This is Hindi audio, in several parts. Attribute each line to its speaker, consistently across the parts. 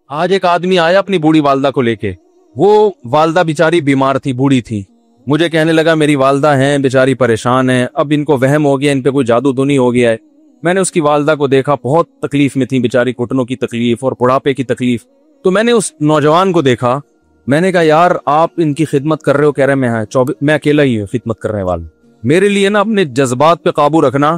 Speaker 1: आज एक आदमी आया अपनी बूढ़ी वालदा को लेके। वो वालदा बेचारी बीमार थी, बूढ़ी थी। मुझे कहने लगा मेरी वालदा हैं बेचारी परेशान है, अब इनको वहम हो गया, इन पे कोई जादू तो नहीं हो गया है। मैंने उसकी वालदा को देखा, बहुत तकलीफ में थी बेचारी, घुटनों की तकलीफ और बुढ़ापे की तकलीफ। तो मैंने उस नौजवान को देखा, मैंने कहा यार आप इनकी खिदमत कर रहे हो? कह रहे मैं अकेला ही हूँ खिदमत करने वाला, मेरे लिए ना अपने जज्बात पे काबू रखना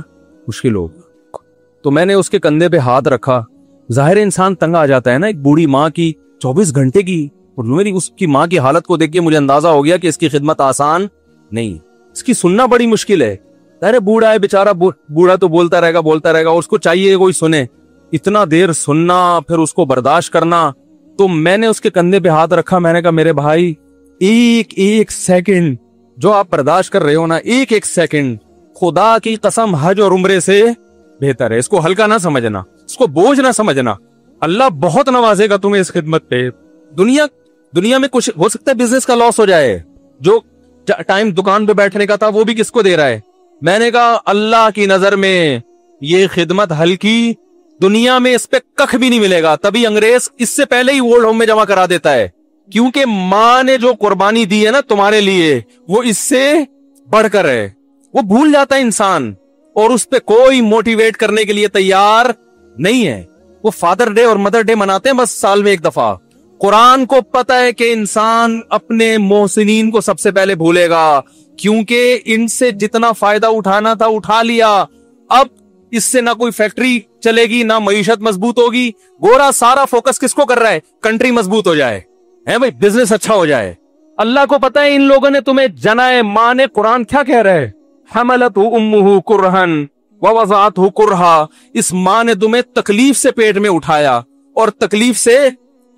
Speaker 1: मुश्किल होगा। तो मैंने उसके कंधे पे हाथ रखा। जाहिर इंसान तंग आ जाता है ना, एक बूढ़ी माँ की 24 घंटे की, और मेरी उसकी माँ की हालत को देख के मुझे अंदाजा हो गया कि इसकी खिदमत आसान नहीं, इसकी सुनना बड़ी मुश्किल है। अरे बूढ़ा है बेचारा, बूढ़ा तो बोलता रहेगा, उसको चाहिए कोई सुने, इतना देर सुनना फिर उसको बर्दाश्त करना। तो मैंने उसके कंधे पे हाथ रखा, मैंने कहा मेरे भाई एक एक सेकंड जो आप बर्दाश्त कर रहे हो ना, एक एक सेकंड खुदा की कसम हज और उम्रे से बेहतर है। इसको हल्का ना समझना, इसको बोझ ना समझना। अल्लाह बहुत नवाजेगा तुम्हें इस खिदमत पे। दुनिया में कुछ हो सकता है बिजनेस का लॉस हो जाए, जो टाइम दुकान पे बैठने का था वो भी किसको दे रहा है। मैंने कहा अल्लाह की नजर में ये खिदमत हल्की, दुनिया में इस पे कख भी नहीं मिलेगा। तभी अंग्रेज इससे पहले ही ओल्ड होम में जमा करा देता है, क्योंकि माँ ने जो कुर्बानी दी है ना तुम्हारे लिए, वो इससे बढ़कर है। वो भूल जाता है इंसान, और उस पे कोई मोटिवेट करने के लिए तैयार नहीं है। वो फादर डे और मदर डे मनाते हैं बस साल में एक दफा। कुरान को पता है कि इंसान अपने मोहसिनीन को सबसे पहले भूलेगा, क्योंकि इनसे जितना फायदा उठाना था उठा लिया। अब इससे ना कोई फैक्ट्री चलेगी, ना मईशत मजबूत होगी। गोरा सारा फोकस किसको कर रहा है? कंट्री मजबूत हो जाए, है भाई, बिजनेस अच्छा हो जाए। अल्लाह को पता है इन लोगों ने तुम्हें जना है। माँ ने, कुरान क्या कह रहा है? हमलतहु उम्मुहु कुरहन व वज़अतहु कुरहा। इस माँ ने तुम्हें तकलीफ से पेट में उठाया और तकलीफ से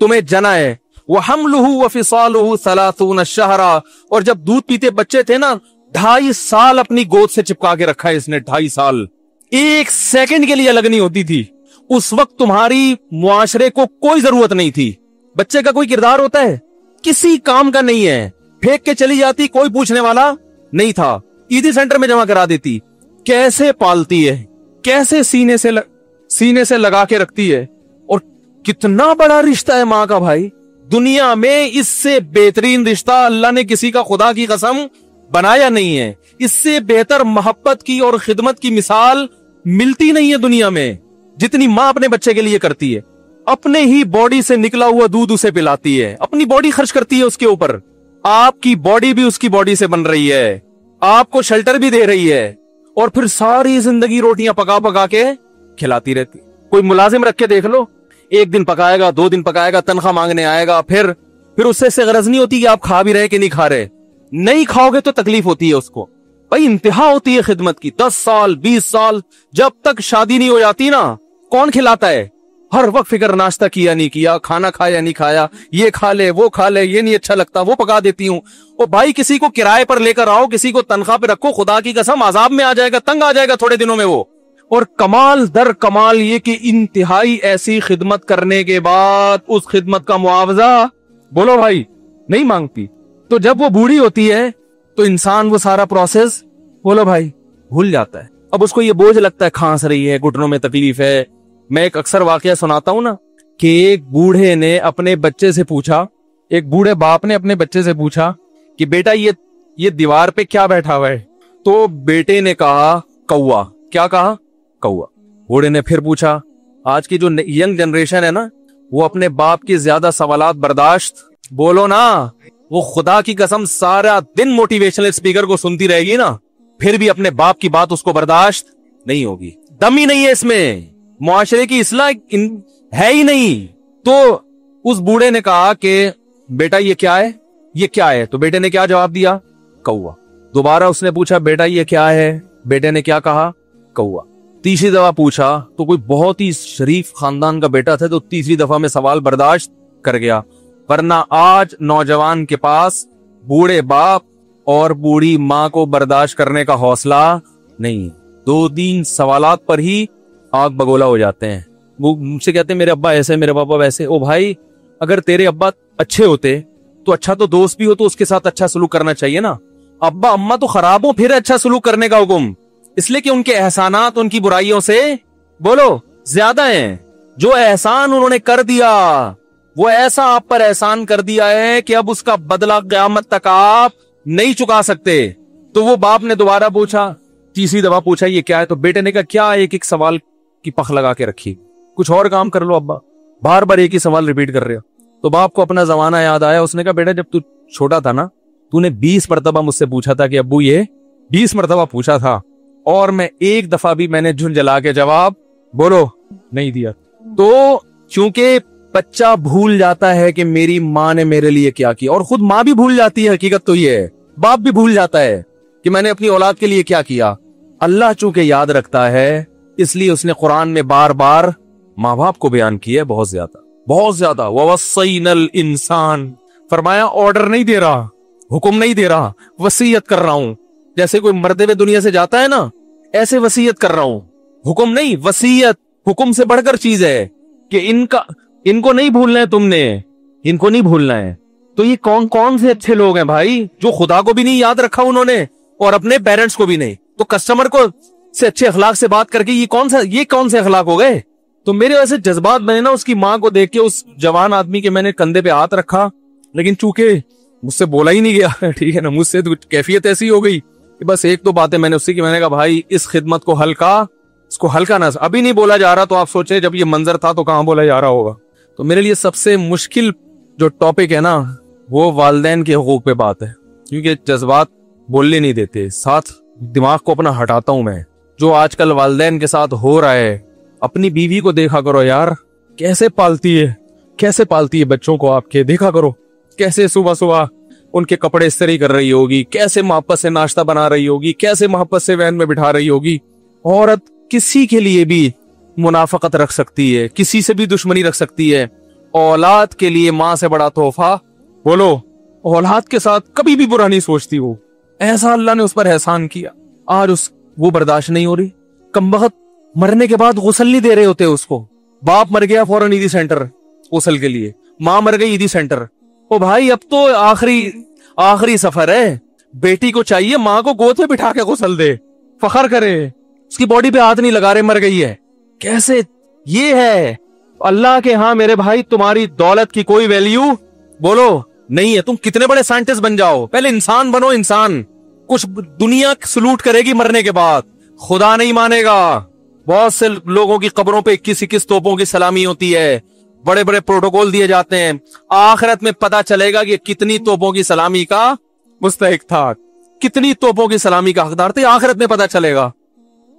Speaker 1: तुम्हें जना है। वह हमलुहु व फिसालुहु सलासून शहरा। और जब दूध पीते बच्चे थे ना, 2.5 साल अपनी गोद से चिपका के रखा है इसने, 2.5 साल। एक सेकंड के लिए अलग नहीं होती थी। उस वक्त तुम्हारी मुआशरे को कोई जरूरत नहीं थी। बच्चे का कोई किरदार होता है? किसी काम का नहीं है। फेंक के चली जाती, कोई पूछने वाला नहीं था। ईदी सेंटर में जमा करा देती। कैसे पालती है, कैसे सीने से लगा के रखती है, और कितना बड़ा रिश्ता है माँ का भाई। दुनिया में इससे बेहतरीन रिश्ता अल्लाह ने किसी का, खुदा की कसम, बनाया नहीं है। इससे बेहतर मोहब्बत की और खिदमत की मिसाल मिलती नहीं है दुनिया में, जितनी माँ अपने बच्चे के लिए करती है। अपने ही बॉडी से निकला हुआ दूध उसे पिलाती है, अपनी बॉडी खर्च करती है उसके ऊपर। आपकी बॉडी भी उसकी बॉडी से बन रही है, आपको शेल्टर भी दे रही है, और फिर सारी जिंदगी रोटियां पका पका के खिलाती रहती। कोई मुलाजिम रख के देख लो, 1 दिन पकाएगा, 2 दिन पकाएगा, तनख्वाह मांगने आएगा, फिर उससे गरज नहीं होती कि आप खा भी रहे कि नहीं खा रहे। नहीं खाओगे तो तकलीफ होती है उसको भाई, इंतहा होती है खिदमत की। 10 साल 20 साल जब तक शादी नहीं हो जाती ना, कौन खिलाता है? हर वक्त फिक्र, नाश्ता किया नहीं किया, खाना खाया नहीं खाया, ये खा ले वो खा ले, ये नहीं अच्छा लगता वो पका देती हूँ। ओ भाई, किसी को किराए पर लेकर आओ, किसी को तनख्वाह पे रखो, खुदा की कसम अजाब में आ जाएगा, तंग आ जाएगा थोड़े दिनों में वो। और कमाल दर कमाल ये कि इंतहाई ऐसी खिदमत करने के बाद उस खिदमत का मुआवजा, बोलो भाई, नहीं मांगती। तो जब वो बूढ़ी होती है तो इंसान वो सारा प्रोसेस, बोलो भाई, भूल जाता है। अब उसको ये बोझ लगता है, खांस रही है, घुटनों में तकलीफ है। मैं एक अक्सर वाकया सुनाता हूं ना, कि एक बूढ़े ने अपने बच्चे से पूछा, एक बूढ़े बाप ने अपने बच्चे से पूछा कि बेटा ये दीवार पे क्या बैठा हुआ है? तो बेटे ने कहा कौवा। क्या कहा? कौवा। बूढ़े ने फिर पूछा, आज की जो यंग जनरेशन है ना, वो अपने बाप की ज्यादा सवालात बर्दाश्त, बोलो ना, वो खुदा की कसम सारा दिन मोटिवेशनल स्पीकर को सुनती रहेगी ना, फिर भी अपने बाप की बात उसको बर्दाश्त नहीं होगी। दम ही नहीं है इसमें, मुआशरे की इस्लाह है ही नहीं। तो उस बूढ़े ने कहा कि बेटा ये क्या है, ये क्या है? तो बेटे ने क्या जवाब दिया? कौवा। दोबारा उसने पूछा, बेटा ये क्या है? बेटे ने क्या कहा? कौवा। तीसरी दफा पूछा तो कोई बहुत ही शरीफ खानदान का बेटा था, तो तीसरी दफा में सवाल बर्दाश्त कर गया। वरना आज नौजवान के पास बूढ़े बाप और बूढ़ी माँ को बर्दाश्त करने का हौसला नहीं। 2-3 सवालात पर ही आग बगोला हो जाते हैं। वो मुझसे कहते हैं मेरे अब्बा ऐसे, मेरे पापा वैसे। ओ भाई, अगर तेरे अब्बा अच्छे होते तो अच्छा तो दोस्त भी हो तो उसके साथ अच्छा सलूक करना चाहिए ना। अब्बा अम्मा तो खराब हो, फिर अच्छा सलूक करने का हुक्म, इसलिए कि उनके एहसानात उनकी बुराइयों से, बोलो, ज्यादा हैं। जो एहसान उन्होंने कर दिया वो ऐसा आप पर एहसान कर दिया है कि अब उसका बदला क़यामत तक आप नहीं चुका सकते। तो वो बाप ने दोबारा पूछा, तीसरी दफा पूछा, ये क्या है? तो बेटे ने कहा, क्या एक एक सवाल की पख लगा के रखी, कुछ और काम कर लो अब्बा, बार बार एक ही सवाल रिपीट कर रहे हो। तो बाप को अपना जमाना याद आया। उसने कहा, बेटा जब तू छोटा था ना, तूने 20 मरतबा मुझसे पूछा था कि अब्बू ये 20 मरतबा पूछा था, और मैं एक दफा भी मैंने झुंझला के जवाब बोलो नहीं दिया। तो क्योंकि बच्चा भूल जाता है कि मेरी माँ ने मेरे लिए क्या किया, और खुद माँ भी भूल जाती है, हकीकत तो ये है, बाप भी भूल जाता है कि मैंने अपनी औलाद के लिए क्या किया। अल्लाह चूंकि याद रखता है, इसलिए उसने कुरान में बार बार माँ बाप को बयान किया, बहुत ज्यादा। ववस्सैनल इंसान, फरमाया ऑर्डर नहीं दे रहा, हुक्म नहीं दे रहा, वसीयत कर रहा हूं। जैसे कोई मरते हुए दुनिया से जाता है ना, ऐसे वसीयत कर रहा हूं, हुक्म नहीं, वसीयत। हुक्म से बढ़कर चीज है कि इनको नहीं भूलना है, तुमने इनको नहीं भूलना है। तो ये कौन कौन से अच्छे लोग हैं भाई, जो खुदा को भी नहीं याद रखा उन्होंने और अपने पेरेंट्स को भी नहीं। तो कस्टमर को से अच्छे अखलाक से बात करके ये कौन से अखलाक हो गए। तो मेरे वैसे जज्बात बने ना, उसकी माँ को देख के, उस जवान आदमी के मैंने कंधे पे हाथ रखा, लेकिन चूंकि मुझसे बोला ही नहीं गया, ठीक है ना, मुझसे तो कैफियत ऐसी हो गई कि बस एक दो बातें मैंने उससे की। मैंने कहा भाई इस खिदमत को इसको हल्का ना, अभी नहीं बोला जा रहा, तो आप सोचे जब ये मंजर था तो कहां बोला जा रहा होगा। तो मेरे लिए सबसे मुश्किल जो टॉपिक है ना, वो वालिदैन के हुकूक पे बात है, क्योंकि जज्बात बोलने नहीं देते, साथ दिमाग को अपना हटाता हूं मैं। जो आजकल वालिदैन के साथ हो रहा है, अपनी बीवी को देखा करो यार, कैसे पालती है बच्चों को आपके, देखा करो कैसे सुबह सुबह उनके कपड़े इस्त्री कर रही होगी, कैसे मोहब्बत से नाश्ता बना रही होगी, कैसे मोहब्बत से वैन में बिठा रही होगी। औरत किसी के लिए भी मुनाफकत रख सकती है, किसी से भी दुश्मनी रख सकती है। औलाद के लिए माँ से बड़ा तोहफा, बोलो, औलाद के साथ कभी भी बुरा नहीं सोचती वो। ऐसा अल्लाह ने उस पर एहसान किया, आज वो बर्दाश्त नहीं हो रही। कमबख्त मरने के बाद गुस्ल नहीं दे रहे होते उसको। बाप मर गया फौरन ईदी सेंटर गुस्ल के लिए, माँ मर गई ईदी सेंटर। ओ भाई अब तो आखिरी सफर है, बेटी को चाहिए माँ को गोद में बिठा के गुस्ल दे, फखर करे, उसकी बॉडी पे हाथ नहीं लगा रहे, मर गई है। कैसे ये है अल्लाह के यहाँ मेरे भाई, तुम्हारी दौलत की कोई वैल्यू बोलो नहीं है। तुम कितने बड़े साइंटिस्ट बन जाओ, पहले इंसान बनो। इंसान कुछ दुनिया सलूट करेगी मरने के बाद, खुदा नहीं मानेगा। बहुत से लोगों की कब्रों पे 21 तोपों की सलामी होती है, बड़े बड़े प्रोटोकॉल दिए जाते हैं। आखिरत में पता चलेगा कि कितनी तोपों की सलामी का मुस्तहिक था, कितनी तोपों की सलामी का हकदार थे, आखिरत में पता चलेगा।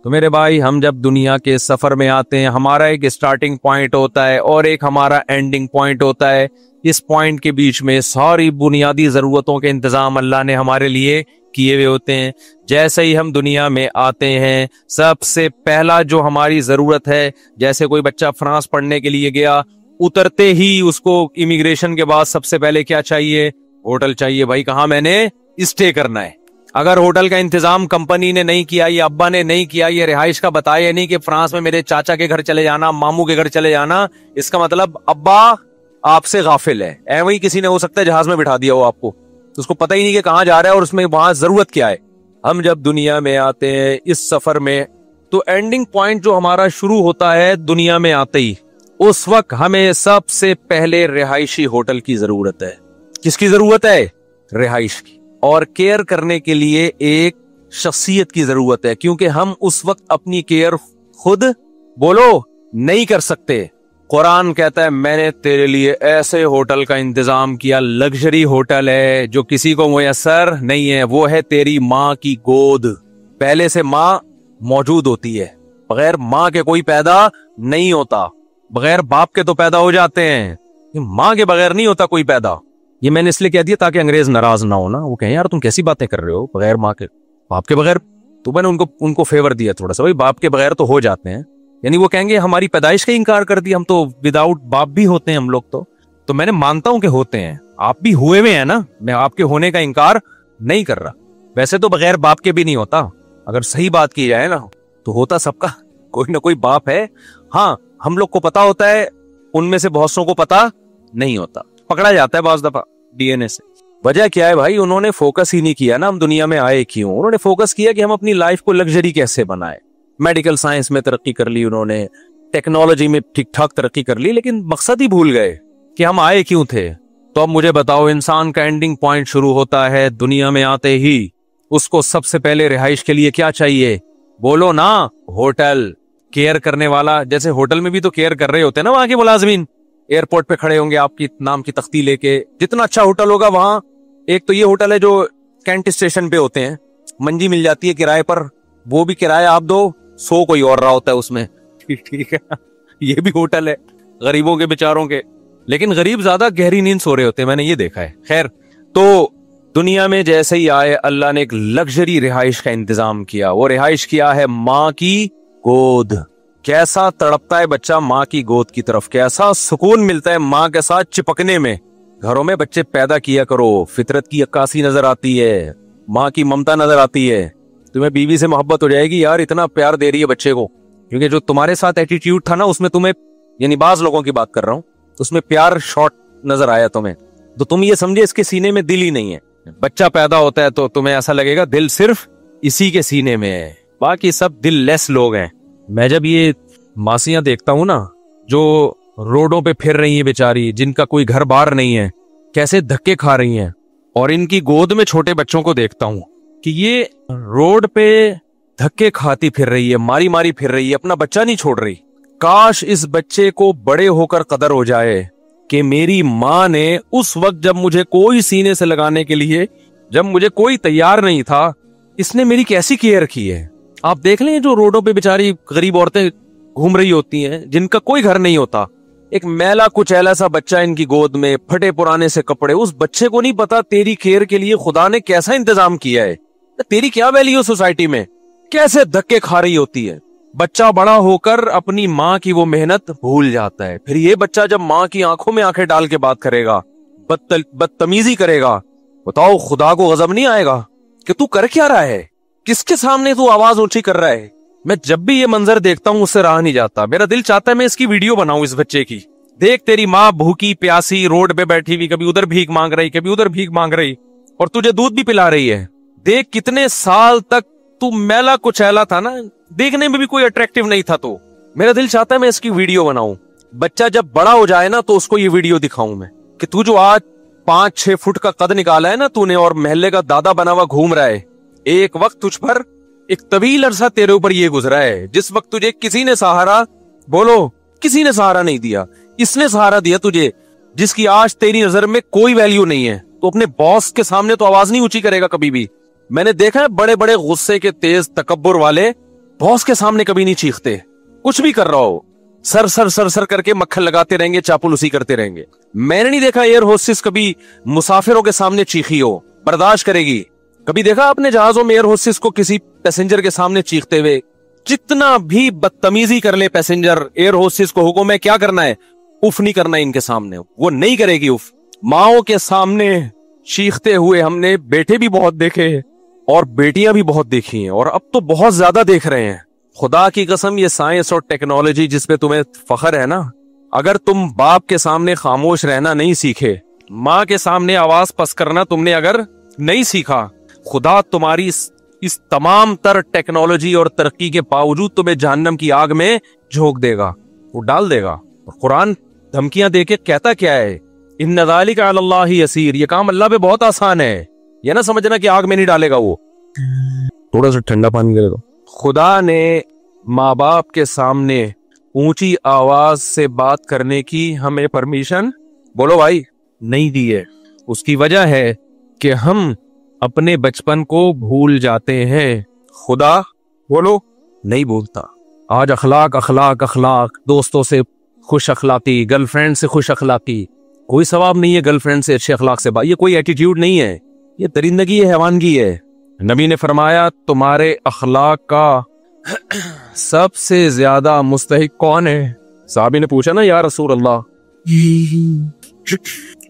Speaker 1: तो मेरे भाई, हम जब दुनिया के सफर में आते हैं, हमारा एक स्टार्टिंग पॉइंट होता है और एक हमारा एंडिंग पॉइंट होता है। इस पॉइंट के बीच में सारी बुनियादी जरूरतों के इंतजाम अल्लाह ने हमारे लिए किए हुए होते हैं। जैसे ही हम दुनिया में आते हैं, सबसे पहला जो हमारी जरूरत है, जैसे कोई बच्चा फ्रांस पढ़ने के लिए गया, उतरते ही उसको इमिग्रेशन के बाद सबसे पहले क्या चाहिए? होटल चाहिए भाई, कहाँ मैंने स्टे करना है। अगर होटल का इंतजाम कंपनी ने नहीं किया, ये अब्बा ने नहीं किया, ये रिहाइश का बताया नहीं कि फ्रांस में मेरे चाचा के घर चले जाना, मामू के घर चले जाना, इसका मतलब अब्बा आपसे गाफिल है। ऐਵੇਂ ही किसी ने हो सकता है जहाज में बिठा दिया हो आपको, तो उसको पता ही नहीं कि कहाँ जा रहा है और उसमें वहां जरूरत क्या है। हम जब दुनिया में आते हैं इस सफर में, तो एंडिंग पॉइंट जो हमारा शुरू होता है दुनिया में आते ही, उस वक्त हमें सबसे पहले रिहायशी होटल की जरूरत है। किसकी जरूरत है? रिहाइश की। और केयर करने के लिए एक शख्सियत की जरूरत है, क्योंकि हम उस वक्त अपनी केयर खुद बोलो नहीं कर सकते। कुरान कहता है मैंने तेरे लिए ऐसे होटल का इंतजाम किया, लग्जरी होटल है जो किसी को मुयस्सर नहीं है, वो है तेरी माँ की गोद। पहले से माँ मौजूद होती है, बगैर माँ के कोई पैदा नहीं होता। बगैर बाप के तो पैदा हो जाते हैं, माँ के बगैर नहीं होता कोई पैदा। ये मैंने इसलिए कह दिया ताकि अंग्रेज नाराज ना हो ना, वो कहें यार तुम कैसी बातें कर रहे हो, बगैर माँ के, बाप के बगैर। तो मैंने उनको फेवर दिया थोड़ा सा, भाई बाप के बगैर तो हो जाते हैं, यानी वो कहेंगे हमारी पैदाइश का इनकार कर दिया, हम तो विदाउट बाप भी होते हैं हम लोग। तो मैंने मानता हूं कि होते हैं, आप भी हुए हुए हैं ना, मैं आपके होने का इनकार नहीं कर रहा। वैसे तो बगैर बाप के भी नहीं होता, अगर सही बात की जाए ना, तो होता सबका कोई ना कोई बाप है। हाँ, हम लोग को पता होता है, उनमें से बहुत सौ को पता नहीं होता, पकड़ा जाता है बाज़ दफा डीएनए से। वजह क्या है भाई? उन्होंने फोकस ही नहीं किया ना हम दुनिया में आए क्यों। उन्होंने फोकस किया कि हम अपनी लाइफ को लग्जरी कैसे बनाए। मेडिकल साइंस में तरक्की कर ली उन्होंने, टेक्नोलॉजी में ठीक ठाक तरक्की कर ली, लेकिन मकसद ही भूल गए कि हम आए क्यों थे। तो अब मुझे बताओ, इंसान का एंडिंग पॉइंट शुरू होता है दुनिया में आते ही। उसको सबसे पहले रिहाइश के लिए क्या चाहिए? बोलो ना, होटल। केयर करने वाला, जैसे होटल में भी तो केयर कर रहे होते हैं ना वहां के मुलाजमीन। एयरपोर्ट पे खड़े होंगे आपकी नाम की तख्ती लेके। जितना अच्छा होटल होगा वहां, एक तो ये होटल है जो कैंट स्टेशन पे होते हैं, मंजी मिल जाती है किराए पर, वो भी किराया आप दो, सो कोई और रहा होता है उसमें। ठीक है, ये भी होटल है गरीबों के बेचारों के, लेकिन गरीब ज्यादा गहरी नींद सो रहे होते हैं, मैंने ये देखा है। खैर, तो दुनिया में जैसे ही आए अल्लाह ने एक लग्जरी रिहाइश का इंतजाम किया। वो रिहाइश किया है माँ की गोद। कैसा तड़पता है बच्चा माँ की गोद की तरफ, कैसा सुकून मिलता है माँ के साथ चिपकने में। घरों में बच्चे पैदा किया करो, फितरत की अक्कासी नजर आती है, माँ की ममता नजर आती है। तुम्हें बीवी से मोहब्बत हो जाएगी, यार इतना प्यार दे रही है बच्चे को। क्योंकि जो तुम्हारे साथ एटीट्यूड था ना, उसमें तुम्हें, यानी बाज लोगों की बात कर रहा हूं, उसमें प्यार शॉर्ट नजर आया तुम्हें। तो तुम ये समझे इसके सीने में दिल ही नहीं है। बच्चा पैदा होता है तो तुम्हें ऐसा लगेगा दिल सिर्फ इसी के सीने में है, बाकी सब दिल लेस लोग हैं। मैं जब ये मासियां देखता हूं ना, जो रोडों पे फिर रही है बेचारी, जिनका कोई घर बार नहीं है, कैसे धक्के खा रही हैं, और इनकी गोद में छोटे बच्चों को देखता हूं कि ये रोड पे धक्के खाती फिर रही है, मारी मारी फिर रही है, अपना बच्चा नहीं छोड़ रही। काश इस बच्चे को बड़े होकर कदर हो जाए कि मेरी माँ ने उस वक्त जब मुझे कोई सीने से लगाने के लिए, जब मुझे कोई तैयार नहीं था, इसने मेरी कैसी केयर की है। आप देख लें जो रोडों पे बेचारी गरीब औरतें घूम रही होती हैं, जिनका कोई घर नहीं होता, एक मैला कुचैला सा बच्चा इनकी गोद में, फटे पुराने से कपड़े। उस बच्चे को नहीं पता तेरी केयर के लिए खुदा ने कैसा इंतजाम किया है, तेरी क्या वैल्यू सोसाइटी में, कैसे धक्के खा रही होती है। बच्चा बड़ा होकर अपनी माँ की वो मेहनत भूल जाता है। फिर ये बच्चा जब माँ की आंखों में आंखें डाल के बात करेगा, बदतमीजी करेगा, बताओ खुदा को गजब नहीं आएगा कि तू कर क्या रहा है, किसके सामने तू आवाज ऊंची कर रहा है। मैं जब भी ये मंजर देखता हूँ उससे रहा नहीं जाता। मेरा दिल चाहता है मैं इसकी वीडियो बनाऊं इस बच्चे की। देख तेरी माँ भूखी प्यासी रोड पे बैठी हुई, कभी उधर भीख मांग रही, कभी उधर भीख मांग रही, और तुझे दूध भी पिला रही है। देख कितने साल तक तू मैला कुचैला था ना, देखने में भी कोई अट्रैक्टिव नहीं था। तो मेरा दिल चाहता है मैं इसकी वीडियो बनाऊं। बच्चा जब बड़ा हो जाए ना तो उसको ये वीडियो दिखाऊं मैं कि तू जो आज 5-6 फुट का कद निकाला है ना तूने, और महल्ले का दादा बना हुआ घूम रहा है, एक वक्त तुझ पर एक तवील अरसा तेरे ऊपर ये गुजरा है जिस वक्त तुझे किसी ने सहारा, बोलो किसी ने सहारा नहीं दिया, इसने सहारा दिया तुझे, जिसकी आज तेरी नजर में कोई वैल्यू नहीं है। तो अपने बॉस के सामने तो आवाज नहीं ऊंची करेगा कभी भी। मैंने देखा है बड़े बड़े गुस्से के तेज तकब्बुर वाले बॉस के सामने कभी नहीं चीखते। कुछ भी कर रहा हो सर सर सर सर करके मक्खन लगाते रहेंगे, चापलूसी करते रहेंगे। मैंने नहीं देखा एयर होस्टेस कभी मुसाफिरों के सामने चीखी हो, बर्दाश्त करेगी। कभी देखा आपने जहाजों में एयर होस्टेस को किसी पैसेंजर के सामने चीखते हुए? जितना भी बदतमीजी कर ले पैसेंजर, एयर होस्टेस को हुक्म है क्या करना है, उफ नहीं करना है इनके सामने, वो नहीं करेगी उफ। माओ के सामने चीखते हुए हमने बेटे भी बहुत देखे और बेटियां भी बहुत देखी हैं, और अब तो बहुत ज्यादा देख रहे हैं। खुदा की कसम ये साइंस और टेक्नोलॉजी जिस पे तुम्हें फख्र है ना, अगर तुम बाप के सामने खामोश रहना नहीं सीखे, माँ के सामने आवाज पस करना तुमने अगर नहीं सीखा, खुदा तुम्हारी इस तमाम तर टेक्नोलॉजी और तरक्की के बावजूद तुम्हें जहन्नम की आग में झोंक देगा, वो डाल देगा। और कुरान धमकियां देके कहता क्या है, इन्ना ज़ालिका अलल्लाहि यसीर, ये काम अल्लाह पे बहुत आसान है। ये ना समझना कि आग में नहीं डालेगा वो, थोड़ा सा ठंडा पानी करे। तो खुदा ने माँ बाप के सामने ऊंची आवाज से बात करने की हमें परमिशन, बोलो भाई, नहीं दी है। उसकी वजह है कि हम अपने बचपन को भूल जाते हैं। खुदा बोलो नहीं भूलता। आज अखलाक अखलाक अखलाक, दोस्तों से खुश अखलाकी, गर्लफ्रेंड से खुश अखलाकी, कोई सवाब नहीं है गर्लफ्रेंड से अच्छे अखलाक से बात। ये कोई एटीट्यूड नहीं है, ये दरिंदगी है, हैवानगी है। नबी ने फरमाया तुम्हारे अखलाक का सबसे ज्यादा मुस्तहिक कौन है? साहबी ने पूछा ना, या रसूल अल्लाह।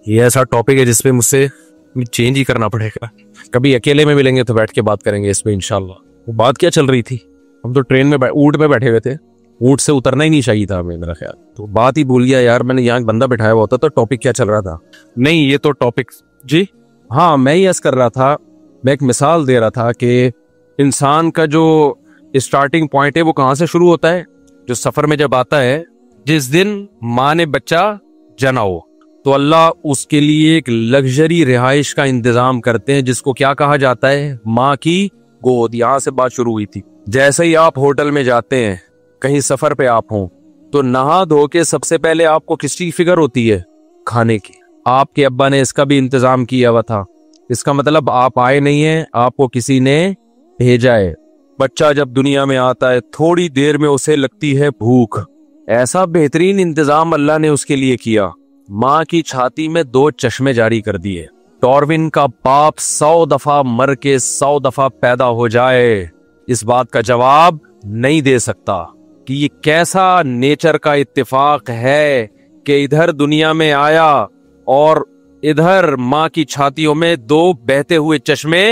Speaker 1: ये ऐसा टॉपिक है जिसपे मुझसे चेंज ही करना पड़ेगा। कभी अकेले में मिलेंगे तो बैठ के बात करेंगे इस पे इंशाल्लाह। वो बात क्या चल रही थी, हम तो ट्रेन में ऊंट में बैठे हुए थे, ऊंट से उतरना ही नहीं चाहिए था हमें, मेरा ख्याल। तो बात ही भूल गया यार, मैंने यहाँ बंदा बैठाया हुआ होता तो टॉपिक क्या चल रहा था। नहीं ये तो टॉपिक जी हाँ, मैं ही कर रहा था, मैं एक मिसाल दे रहा था कि इंसान का जो स्टार्टिंग पॉइंट है वो कहाँ से शुरू होता है। जो सफर में जब आता है, जिस दिन माँ ने बच्चा जना हो, तो अल्लाह उसके लिए एक लग्जरी रिहाइश का इंतजाम करते हैं, जिसको क्या कहा जाता है, माँ की गोद। यहां से बात शुरू हुई थी। जैसे ही आप होटल में जाते हैं, कहीं सफर पे आप हों, तो नहा धो के सबसे पहले आपको किसकी फिक्र होती है, खाने की। आपके अब्बा ने इसका भी इंतजाम किया हुआ था। इसका मतलब आप आए नहीं है, आपको किसी ने भेजा है। बच्चा जब दुनिया में आता है, थोड़ी देर में उसे लगती है भूख। ऐसा बेहतरीन इंतजाम अल्लाह ने उसके लिए किया। माँ की छाती में 2 चश्मे जारी कर दिए। डार्विन का बाप 100 दफा मर के 100 दफा पैदा हो जाए, इस बात का जवाब नहीं दे सकता कि ये कैसा नेचर का इत्तेफाक है कि इधर दुनिया में आया और इधर माँ की छातियों में 2 बहते हुए चश्मे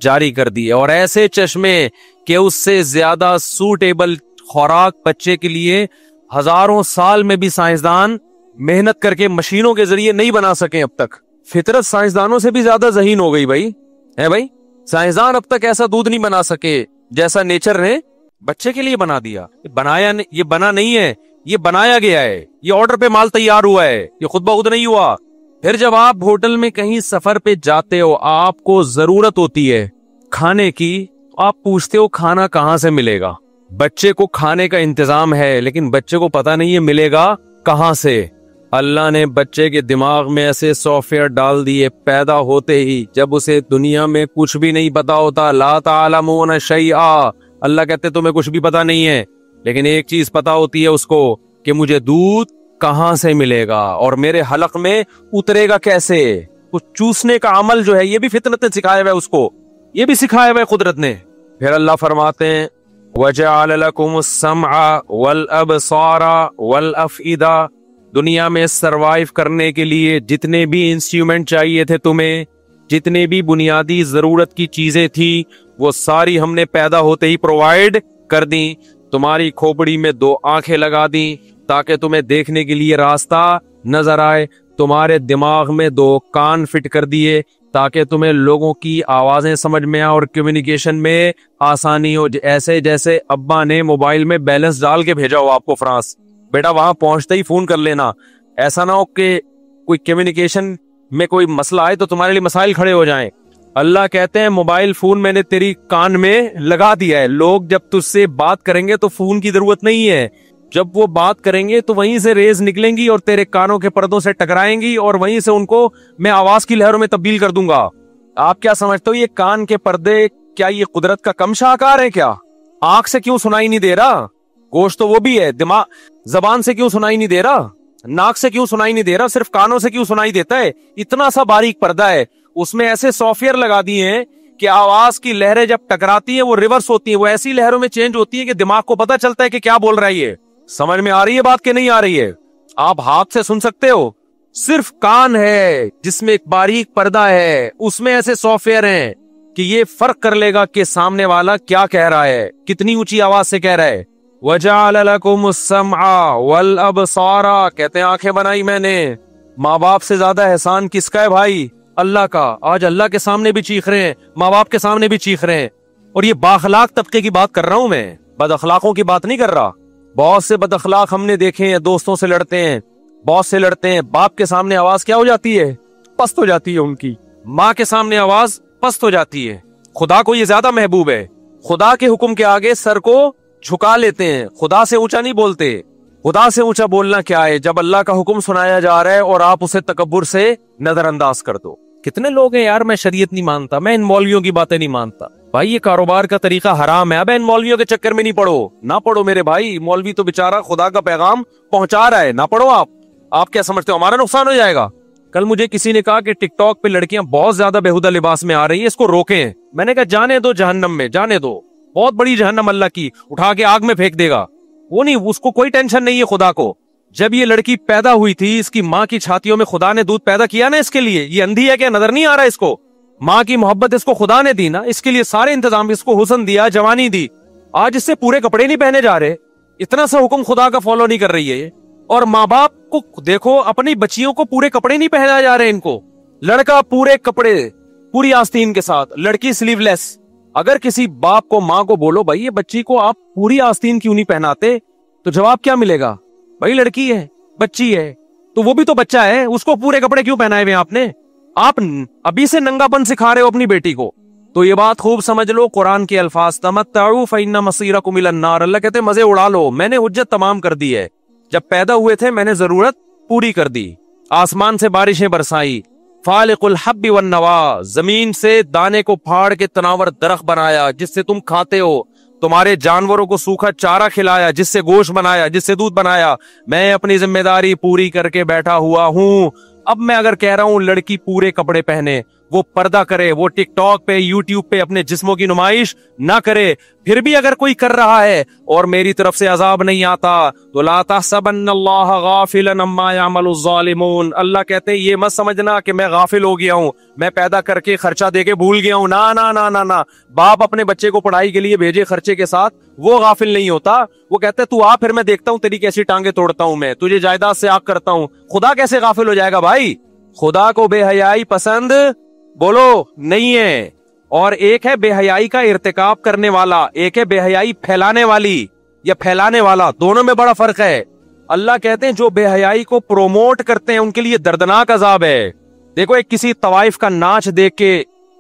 Speaker 1: जारी कर दिए, और ऐसे चश्मे कि उससे ज्यादा सूटेबल खुराक बच्चे के लिए हजारों साल में भी साइंसदान मेहनत करके मशीनों के जरिए नहीं बना सके अब तक। फितरत साइंसदानों से भी ज्यादा ज़हीन हो गई भाई, है भाई। साइंसदान अब तक ऐसा दूध नहीं बना सके जैसा नेचर ने बच्चे के लिए बना दिया। ये बना नहीं है, ये बनाया गया है। ये ऑर्डर पे माल तैयार हुआ है, ये खुद ब खुद नहीं हुआ। फिर जब आप होटल में कहीं सफर पे जाते हो, आपको जरूरत होती है खाने की, आप पूछते हो खाना कहाँ से मिलेगा। बच्चे को खाने का इंतजाम है, लेकिन बच्चे को पता नहीं है मिलेगा कहाँ से। अल्लाह ने बच्चे के दिमाग में ऐसे सॉफ्टवेयर डाल दिए पैदा होते ही, जब उसे दुनिया में कुछ भी नहीं पता होता। ला तालमून शैआ, अल्लाह कहते तुम्हें कुछ भी पता नहीं है, लेकिन एक चीज पता होती है उसको कि मुझे दूध कहाँ से मिलेगा और मेरे हलक में उतरेगा कैसे। कुछ चूसने का अमल जो है, ये भी फितरत ने सिखाया हुआ है उसको, ये भी सिखाया हुआ है कुदरत ने। फिर अल्लाह फरमाते हैं वजअल लकुमुस समअ वल अबसारा वल अफइदा, दुनिया में सरवाइव करने के लिए जितने भी इंस्ट्रूमेंट चाहिए थे तुम्हें, जितने भी बुनियादी जरूरत की चीजें थी, वो सारी हमने पैदा होते ही प्रोवाइड कर दी। तुम्हारी खोपड़ी में 2 आंखें लगा दी ताकि तुम्हें देखने के लिए रास्ता नजर आए। तुम्हारे दिमाग में 2 कान फिट कर दिए ताकि तुम्हें लोगों की आवाजें समझ में आए और कम्युनिकेशन में आसानी हो। ऐसे जैसे अब्बा ने मोबाइल में बैलेंस डाल के भेजा हो आपको फ्रांस, बेटा वहां पहुंचते ही फोन कर लेना। ऐसा ना हो कि कोई कम्युनिकेशन में कोई मसला आए तो तुम्हारे लिए मसाइल खड़े हो जाएं। अल्लाह कहते हैं मोबाइल फोन मैंने तेरी कान में लगा दिया है। लोग जब तुझसे बात करेंगे तो फोन की जरूरत नहीं है, जब वो बात करेंगे तो वहीं से रेज निकलेंगी और तेरे कानों के पर्दों से टकराएंगी और वहीं से उनको मैं आवाज की लहरों में तब्दील कर दूंगा। आप क्या समझते हो ये कान के पर्दे क्या ये कुदरत का कम शाहकार है क्या? आंख से क्यों सुनाई नहीं दे रहा? गोश्त तो वो भी है, दिमाग जबान से क्यों सुनाई नहीं दे रहा? नाक से क्यों सुनाई नहीं दे रहा? सिर्फ कानों से क्यों सुनाई देता है? इतना सा बारीक पर्दा है, उसमें ऐसे सॉफ्टवेयर लगा दिए हैं कि आवाज की लहरें जब टकराती है वो रिवर्स होती है, वो ऐसी लहरों में चेंज होती है कि दिमाग को पता चलता है कि क्या बोल रहा है ये। समझ में आ रही है बात कि नहीं आ रही है? आप हाथ से सुन सकते हो, सिर्फ कान है जिसमें एक बारीक पर्दा है, उसमें ऐसे सॉफ्टवेयर हैं कि ये फर्क कर लेगा कि सामने वाला क्या कह रहा है, कितनी ऊंची आवाज से कह रहा है। वजअल लकुमुस समअ वल अबसारा, कहते हैं आंखें बनाई मैंने। माँ बाप से ज्यादा एहसान किसका है भाई? अल्लाह का। आज अल्लाह के सामने भी चीख रहे हैं, माँ बाप के सामने भी चीख रहे हैं। और ये बाखलाक तबके की बात कर रहा हूं मैं, बदअखलाकों की बात नहीं कर रहा। बहुत से बदअखलाक हमने देखे हैं, दोस्तों से लड़ते हैं, बॉस से लड़ते हैं, बाप के सामने आवाज क्या हो जाती है? पस्त हो जाती है उनकी। माँ के सामने आवाज पस्त हो जाती है। खुदा को ये ज्यादा महबूब है, खुदा के हुक्म के आगे सर को झुका लेते हैं, खुदा से ऊंचा नहीं बोलते। खुदा से ऊंचा बोलना क्या है जब अल्लाह का हुक्म सुनाया जा रहा है और आप उसे तकब्बुर से नजरअंदाज कर दो। कितने लोग हैं यार, मैं शरीयत नहीं मानता, मैं इन मौलवियों की बातें नहीं मानता। भाई ये कारोबार का तरीका हराम है, अब इन मौलवियों के चक्कर में नहीं पड़ो, ना पड़ो मेरे भाई। मौलवी तो बेचारा खुदा का पैगाम पहुंचा रहा है, ना पड़ो आप क्या समझते हो हमारा नुकसान हो जाएगा? कल मुझे किसी ने कहा कि टिकटॉक पे लड़कियां बहुत ज्यादा बेहुदा लिबास में आ रही है, इसको रोकें। मैंने कहा जाने दो जहन्नम में, जाने दो, बहुत बड़ी जहन्नम अल्लाह की उठा के आग में फेंक देगा। वो नहीं, उसको कोई टेंशन नहीं है खुदा को। जब ये लड़की पैदा हुई थी, इसकी माँ की छातियों में खुदा ने दूध पैदा किया ना इसके लिए। ये अंधी है क्या, नजर नहीं आ रहा इसको? माँ की मोहब्बत इसको खुदा ने दी ना, इसके लिए सारे इंतजाम, इसको हुस्न दिया, जवानी दी। आज इससे पूरे कपड़े नहीं पहने जा रहे, इतना सा हुक्म खुदा का फॉलो नहीं कर रही है ये। और माँ बाप को देखो, अपनी बच्चियों को पूरे कपड़े नहीं पहनाए जा रहे इनको। लड़का पूरे कपड़े, पूरी आस्तीन के साथ, लड़की स्लीवलेस। अगर किसी बाप को, माँ को बोलो भाई ये बच्ची को आप पूरी आस्तीन क्यों नहीं पहनाते, तो जवाब क्या मिलेगा? भाई लड़की है, बच्ची है,
Speaker 2: तो वो भी तो बच्चा है, उसको पूरे कपड़े क्यों पहनाए हुए आपने? आप अभी से नंगापन सिखा रहे हो अपनी बेटी को। तो ये बात खूब समझ लो, कुरान के अल्फाज, तमत्तउ फइन्ना मसीरकुम इलन नार, अल्लाह कहते मजे उड़ा लो, मैंने हुज्जत तमाम कर दी है। जब पैदा हुए थे मैंने जरूरत पूरी कर दी, आसमान से बारिशें बरसाई, फालिकुल हब्बि वन नवा, जमीन से दाने को फाड़ के तनावर दरख्त बनाया जिससे तुम खाते हो, तुम्हारे जानवरों को सूखा चारा खिलाया जिससे गोश्त बनाया, जिससे दूध बनाया। मैं अपनी जिम्मेदारी पूरी करके बैठा हुआ हूं। अब मैं अगर कह रहा हूं लड़की पूरे कपड़े पहने, वो पर्दा करे, वो टिकटॉक पे यूट्यूब पे अपने जिस्मों की नुमाइश ना करे, फिर भी अगर कोई कर रहा है और मेरी तरफ से अजाब नहीं आता तो ला तहसबन्नल्लाह गाफिलन अम्मा यामलुज़ ज़ालिमून, अल्लाह कहते हैं ये मत समझना कि मैं गाफिल हो गया हूं, मैं पैदा करके खर्चा देके भूल गया हूं। ना ना ना ना ना, बाप अपने बच्चे को पढ़ाई के लिए भेजे खर्चे के साथ, वो गाफिल नहीं होता। वो कहते हैं तू आ, फिर मैं देखता हूं तेरी कैसी टांगे तोड़ता हूं, मैं तुझे जायदाद से आग करता हूं। खुदा कैसे गाफिल हो जाएगा भाई? खुदा को बेहयाई पसंद बोलो नहीं है। और एक है बेहयाई का इर्तिकाब करने वाला, एक है बेहयाई फैलाने वाली या फैलाने वाला, दोनों में बड़ा फर्क है। अल्लाह कहते हैं जो बेहयाई को प्रोमोट करते हैं उनके लिए दर्दनाक अजाब है। देखो, एक किसी तवाइफ का नाच देख के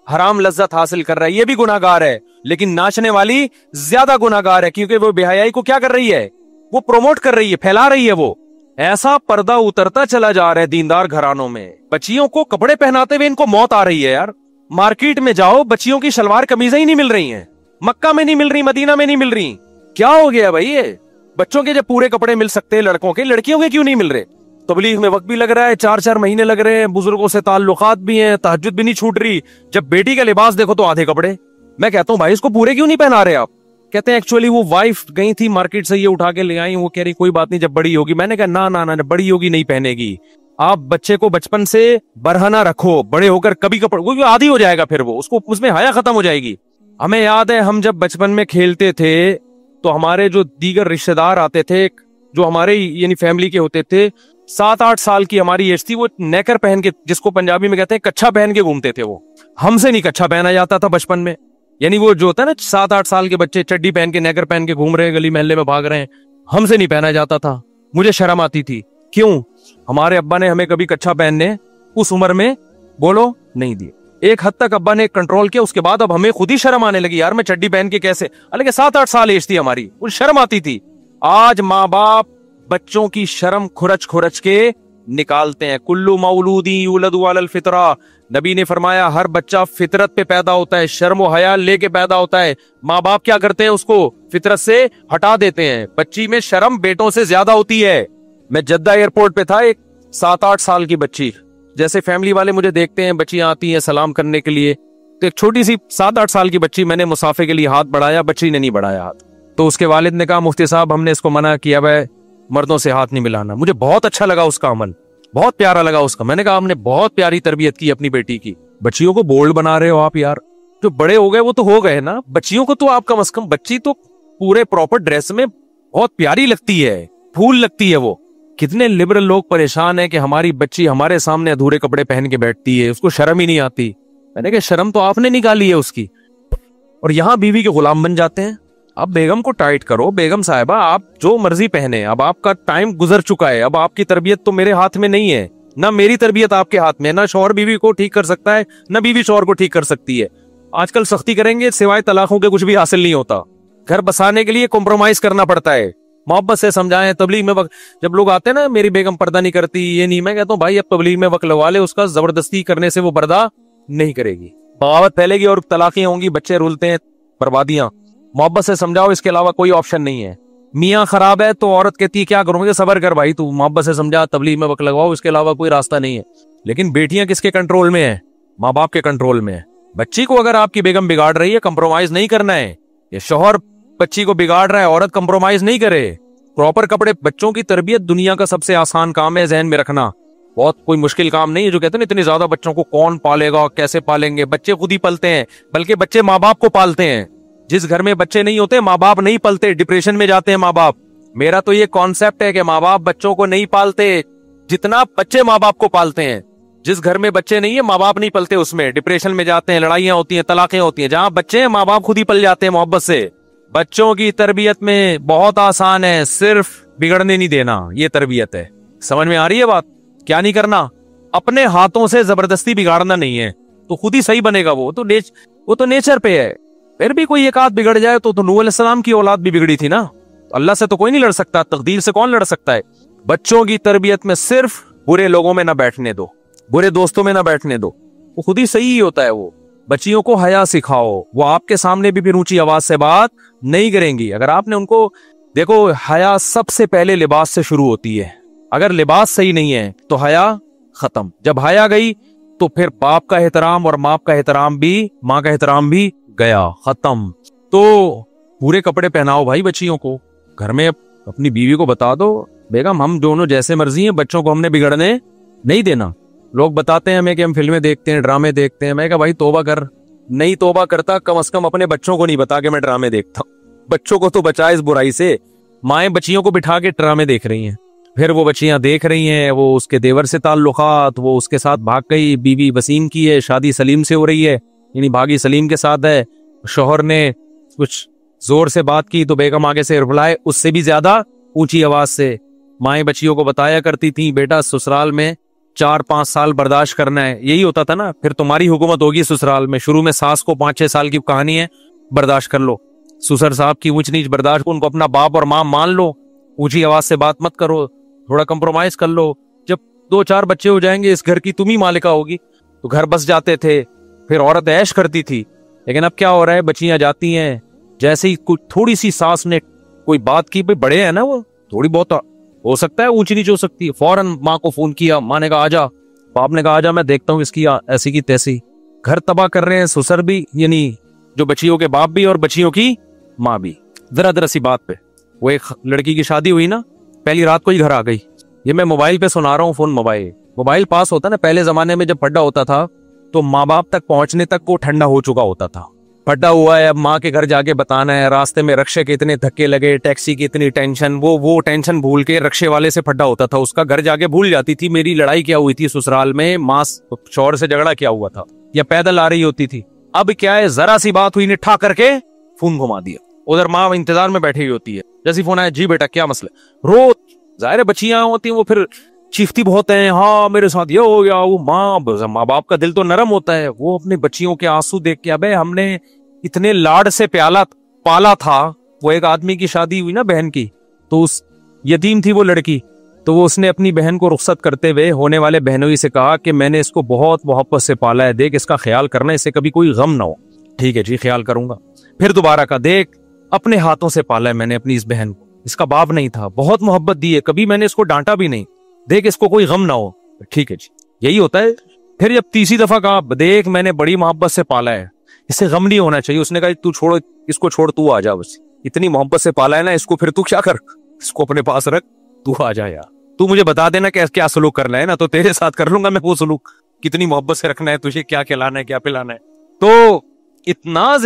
Speaker 2: हराम लज्जत हासिल कर रहा है, ये भी गुनाहगार है, लेकिन नाचने वाली ज्यादा गुनाहगार है क्योंकि वो बेहयाई को क्या कर रही है? वो प्रोमोट कर रही है, फैला रही है। वो ऐसा पर्दा उतरता चला जा रहा है दीनदार घरानों में। बच्चियों को कपड़े पहनाते हुए इनको मौत आ रही है यार। मार्केट में जाओ, बच्चियों की शलवार कमीजें ही नहीं मिल रही हैं, मक्का में नहीं मिल रही, मदीना में नहीं मिल रही। क्या हो गया भाई? ये बच्चों के जब पूरे कपड़े मिल सकते हैं लड़कों के, लड़कियों के क्यों नहीं मिल रहे? तबलीग में वक्त भी लग रहा है, 4-4 महीने लग रहे हैं, बुजुर्गों से ताल्लुकात भी हैं, तहज्जुद भी नहीं छूट रही। जब बेटी का लिबास देखो तो आधे कपड़े। मैं कहता हूँ भाई इसको पूरे क्यों नहीं पहना रहे आप? कहते हैं एक्चुअली वो वाइफ गई थी मार्केट से, ये उठा के ले आई, वो कह रही कोई बात नहीं जब बड़ी होगी। मैंने कहा ना ना ना, बड़ी होगी नहीं पहनेगी। आप बच्चे को बचपन से बरहना रखो, बड़े होकर कभी कपड़े, वो आदी हो जाएगा, फिर वो उसको उसमें हया खत्म हो जाएगी। हमें याद है हम जब बचपन में खेलते थे तो हमारे जो दीगर रिश्तेदार आते थे जो हमारे यानी फैमिली के होते थे, 7-8 साल की हमारी एज थी, वो नेकर पहन के, जिसको पंजाबी में कहते हैं कच्छा पहन के घूमते थे। वो हमसे नहीं कच्छा पहना जाता था बचपन में। यानी वो जो होता है ना 7-8 साल के बच्चे चड्डी पहन के नेकर पहन के घूम रहे हैं, गली मोहल्ले में भाग रहे हैं, हमसे नहीं पहना जाता था। मुझे शर्म आती थी। क्यों? हमारे अब्बा ने हमें कभी कच्छा पहनने उस उम्र में बोलो नहीं दिए। एक हद तक अब्बा ने कंट्रोल किया, उसके बाद अब हमें खुद ही शर्म आने लगी, यार मैं चड्डी पहन के कैसे, हालांकि 7-8 साल एज थी हमारी, वो शर्म आती थी। आज माँ बाप बच्चों की शर्म खुरच खुरच के निकालते हैं। कुल्लू मौलूदी यूलदु अलल फितरा, नबी ने फरमाया हर बच्चा फितरत पे पैदा होता है, शर्म व हया लेके पैदा होता है। माँ बाप क्या करते हैं? उसको फितरत से हटा देते हैं। बच्ची में शर्म बेटों से ज्यादा होती है। मैं जद्दा एयरपोर्ट पे था, एक 7-8 साल की बच्ची, जैसे फैमिली वाले मुझे देखते हैं, बच्चियां आती हैं सलाम करने के लिए, तो एक छोटी सी 7-8 साल की बच्ची, मैंने मुसाफे के लिए हाथ बढ़ाया, बच्ची ने नहीं बढ़ाया हाथ, तो उसके वालिद ने कहा मुफ्ती साहब हमने इसको मना किया है मर्दों से हाथ नहीं मिलाना। मुझे बहुत अच्छा लगा उसका अमल, बहुत प्यारा लगा उसका। मैंने कहा हमने बहुत प्यारी तरबियत की अपनी बेटी की। बच्चियों को बोल्ड बना रहे हो आप यार, जो बड़े हो गए वो तो हो गए ना, बच्चियों को तो आप कम से कम, बच्ची तो पूरे प्रॉपर ड्रेस में बहुत प्यारी लगती है, फूल लगती है वो। कितने लिबरल लोग परेशान हैं कि हमारी बच्ची हमारे सामने अधूरे कपड़े पहन के बैठती है, उसको शर्म ही नहीं आती। मैंने कहा शर्म तो आपने निकाली है उसकी, और यहाँ बीवी के गुलाम बन जाते हैं। अब बेगम को टाइट करो, बेगम साहिबा आप जो मर्जी पहने, अब आपका टाइम गुजर चुका है, अब आपकी तरबियत तो मेरे हाथ में नहीं है, ना मेरी तरबियत आपके हाथ में, ना शौहर बीवी को ठीक कर सकता है, ना बीवी शौहर को ठीक कर सकती है। आजकल सख्ती करेंगे सिवाय तलाकों के कुछ भी हासिल नहीं होता। घर बसाने के लिए कॉम्प्रोमाइज करना पड़ता है। मोहब्बत से समझाएं। तबलीग में वक्त जब लोग आते हैं ना, मेरी बेगम पर्दा नहीं करती, ये नहीं, मैं कहता हूँ भाई अब तबलीग में वक्त लगवा ले, उसका जबरदस्ती करने से वो पर्दा नहीं करेगी, बगावत फैलेगी और तलाकें होंगी, बच्चे रुलते हैं, बर्बादियां। मोहब्बत से समझाओ, इसके अलावा कोई ऑप्शन नहीं है। मियाँ खराब है तो औरत कहती है क्या करूंगी, सबर कर भाई, तू मोहब्बत से समझा, तबलीग में वक्त लगवाओ, इसके अलावा कोई रास्ता नहीं है। लेकिन बेटियां किसके कंट्रोल में है? माँ बाप के कंट्रोल में है। बच्ची को अगर आपकी बेगम बिगाड़ रही है, कंप्रोमाइज नहीं करना है। ये शौहर बच्ची को बिगाड़ रहा है, औरत कंप्रोमाइज नहीं करे। प्रॉपर कपड़े, बच्चों की तरबियत दुनिया का सबसे आसान काम है, जहन में रखना, बहुत कोई मुश्किल काम नहीं है। जो कहते हैं इतने ज्यादा बच्चों को कौन पालेगा, कैसे पालेंगे, बच्चे खुद ही पलते हैं, बल्कि बच्चे माँ बाप को पालते हैं। जिस घर में बच्चे नहीं होते, माँ बाप नहीं पलते, डिप्रेशन में जाते हैं माँ बाप। मेरा तो ये कॉन्सेप्ट है कि माँ बाप बच्चों को नहीं पालते जितना बच्चे माँ बाप को पालते हैं। जिस घर में बच्चे नहीं है, माँ बाप नहीं पलते, उसमें डिप्रेशन में जाते हैं, लड़ाइयां होती हैं, तलाकें होती हैं। जहां बच्चे हैं, माँ बाप खुद ही पल जाते हैं मोहब्बत से। बच्चों की तरबियत में बहुत आसान है, सिर्फ बिगड़ने नहीं देना, ये तरबियत है। समझ में आ रही है बात? क्या नहीं करना, अपने हाथों से जबरदस्ती बिगाड़ना नहीं है, तो खुद ही सही बनेगा। वो तो नेचर पे है। फिर भी कोई एक आध बिगड़ जाए तो नूह अलैहिस्सलाम की औलाद भी बिगड़ी थी ना। तो अल्लाह से तो कोई नहीं लड़ सकता, तकदीर से कौन लड़ सकता है। बच्चों की तरबियत में सिर्फ बुरे लोगों में ना बैठने दो, बुरे दोस्तों में ना बैठने दो, वो खुद ही सही होता है। वो बच्चियों को हया सिखाओ, वो आपके सामने भी फिर ऊंची आवाज से बात नहीं करेंगी। अगर आपने उनको, देखो हया सबसे पहले लिबास से शुरू होती है। अगर लिबास सही नहीं है तो हया खत्म। जब हया गई तो फिर बाप का एहतराम और माँ का एहतराम भी, माँ का एहतराम भी गया, खत्म। तो पूरे कपड़े पहनाओ भाई बच्चियों को। घर में अपनी बीवी को बता दो, बेगम हम दोनों जैसे मर्जी हैं, बच्चों को हमने बिगड़ने नहीं देना। लोग बताते हैं हमें कि हम फिल्में देखते हैं, ड्रामे देखते हैं। मैं कहा भाई तौबा कर, नहीं तौबा करता कम से कम अपने बच्चों को नहीं बता के मैं ड्रामे देखता हूँ। बच्चों को तो बचा इस बुराई से। माएं बच्चियों को बिठा के ड्रामे देख रही हैं, फिर वो बच्चियां देख रही हैं, वो उसके देवर से ताल्लुकात, वो उसके साथ भाग गई, बीवी वसीम की है, शादी सलीम से हो रही है, यानी भागी सलीम के साथ है। शोहर ने कुछ जोर से बात की तो बेगम आगे से रिप्लाई उससे भी ज्यादा ऊंची आवाज से। माएं बच्चियों को बताया करती थी, बेटा ससुराल में 4-5 साल बर्दाश्त करना है। यही होता था ना, फिर तुम्हारी हुकूमत होगी ससुराल में। शुरू में सास को 5-6 साल की कहानी है, बर्दाश्त कर लो। ससुर साहब की ऊंच नीच बर्दाश्त, उनको अपना बाप और माँ मान लो, ऊंची आवाज से बात मत करो, थोड़ा कंप्रोमाइज कर लो। जब 2-4 बच्चे हो जाएंगे, इस घर की तुम ही मालिका होगी। तो घर बस जाते थे, फिर औरत ऐश करती थी। लेकिन अब क्या हो रहा है, बच्चियां जाती हैं, जैसे ही कुछ थोड़ी सी सास ने कोई बात की, भाई बड़े हैं ना वो, थोड़ी बहुत हो सकता है ऊंची नीच हो सकती है, फौरन माँ को फोन किया, माँ ने कहा आजा, बाप ने कहा आजा, मैं देखता हूँ इसकी ऐसी की तैसी। घर तबाह कर रहे हैं ससुर भी, यानी जो बच्चियों के बाप भी और बच्चियों की माँ भी। जरा सी बात पे वो एक लड़की की शादी हुई ना, पहली रात को ही घर आ गई। ये मैं मोबाइल पे सुना रहा हूँ, फोन मोबाइल पास होता ना, पहले जमाने में जब पड्डा होता था तो माँ बाप तक पहुंचने तक वो ठंडा हो चुका होता था। पड्डा हुआ है, अब माँ के घर जाके बताना है, रास्ते में रक्षे के इतने धक्के लगे, टैक्सी की इतनी टेंशन, वो टेंशन भूल के रक्षे वाले से फड्डा होता था, उसका घर जाके भूल जाती थी मेरी लड़ाई क्या हुई थी ससुराल में, माँ शौहर से झगड़ा क्या हुआ था, या पैदल आ रही होती थी। अब क्या है, जरा सी बात हुई, ठा करके फोन घुमा दिया, उधर माँ इंतजार में बैठी हुई होती है। जैसे फोन आया, जी बेटा क्या मसला, रोज जाहिर है बच्चियां होती हैं, वो फिर चीखती बहुत हैं, हाँ मेरे साथ ये हो गया, वो माँ बाप का दिल तो नरम होता है, वो अपने बच्चियों के आंसू देख के, अबे हमने इतने लाड से पाला था। वो एक आदमी की शादी हुई ना बहन की, तो उस यतीम थी वो लड़की, तो वो उसने अपनी बहन को रुखसत करते हुए होने वाले बहनोई से कहा कि मैंने इसको बहुत मोहब्बत से पाला है, देख इसका ख्याल करना, इससे कभी कोई गम ना हो। ठीक है जी ख्याल करूंगा। फिर दोबारा कहा, देख अपने हाथों से पाला है मैंने अपनी इस बहन को, इसका बाप नहीं था, बहुत मोहब्बत दी है, कभी मैंने इसको डांटा भी नहीं, देख इसको कोई गम ना हो। ठीक है जी, यही होता है। फिर जब तीसरी दफा कहा, देख मैंने बड़ी मोहब्बत से पाला है, इससे गम नहीं होना चाहिए, उसने कहा तू छोड़ो इसको, छोड़ तू आ जा, बस इतनी मोहब्बत से पाला है ना इसको, फिर तू क्या कर, इसको अपने पास रख, तू आ जा यार, तू मुझे बता देना कि क्या सलूक करना है ना, तो तेरे साथ कर लूंगा मैं वो सलूक, कितनी मोहब्बत से रखना है तुझे, क्या खिलाना है क्या पिलाना है। तो इतना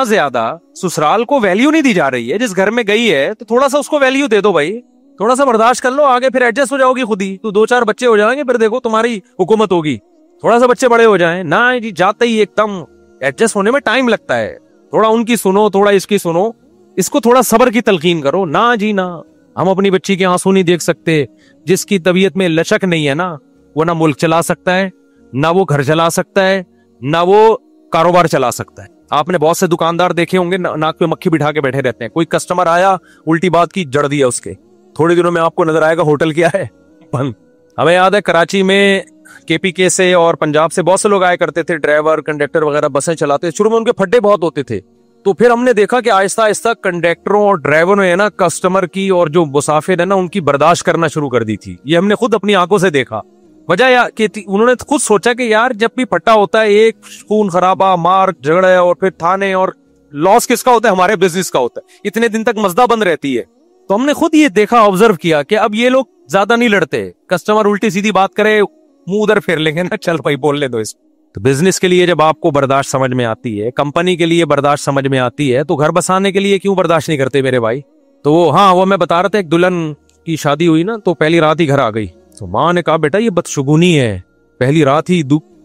Speaker 2: ज्यादा ससुराल को वैल्यू नहीं दी जा रही है। जिस घर में गई है तो थोड़ा सा उसको वैल्यू दे दो भाई, थोड़ा सा बर्दाश्त कर लो, आगे फिर एडजस्ट हो जाओगी खुद ही। तो 2-4 बच्चे हो जाएंगे, फिर देखो तुम्हारी हुकूमत होगी। थोड़ा सा बच्चे बड़े हो जाएं ना जी, जाते ही एकदम एडजस्ट होने में टाइम लगता है। थोड़ा उनकी सुनो, थोड़ा इसकी सुनो, इसको थोड़ा सब्र की तलकीन करो। ना जी ना, हम अपनी बच्ची के आंसू नहीं देख सकते। जिसकी तबीयत में लचक नहीं है ना, वो ना मुल्क चला सकता है, ना वो घर चला सकता है, ना वो कारोबार चला सकता है। आपने बहुत से दुकानदार देखे होंगे नाक पे मक्खी बिठा के बैठे रहते हैं। कोई कस्टमर आया, उल्टी बात की, जड़ दिया उसके, थोड़े दिनों में आपको नजर आएगा होटल क्या है, बंद। हमें याद है कराची में केपीके से और पंजाब से बहुत से लोग आया करते थे, ड्राइवर कंडक्टर वगैरह बसें चलाते। शुरू में उनके फड्डे बहुत होते थे, तो फिर हमने देखा कि आहिस्ता आहिस्ता कंडक्टरों और ड्राइवरों ने ना कस्टमर की और जो मुसाफिर है ना उनकी बर्दाश्त करना शुरू कर दी थी। ये हमने खुद अपनी आंखों से देखा। वजह कि उन्होंने खुद सोचा कि यार जब भी फट्टा होता है, एक खून खराबा, मार झगड़े और फिर थाने, और लॉस किसका होता है, हमारे बिजनेस का होता है। इतने दिन तक मजदा बंद रहती है। तो हमने खुद ये देखा, ऑब्जर्व किया कि अब ये लोग ज्यादा नहीं लड़ते। कस्टमर उल्टी सीधी बात करे, मुंह उधर फेर लेंगे ना, चल भाई बोलने दो इसको। तो बिजनेस के लिए जब आपको बर्दाश्त समझ में आती है, कंपनी के लिए बर्दाश्त समझ में आती है, तो घर बसाने के लिए क्यों बर्दाश्त नहीं करते मेरे भाई। तो हाँ, वो मैं बता रहा था, एक दुल्हन की शादी हुई ना, तो पहली रात ही घर आ गई। तो माँ ने कहा बेटा ये बदशगुनी है, पहली रात ही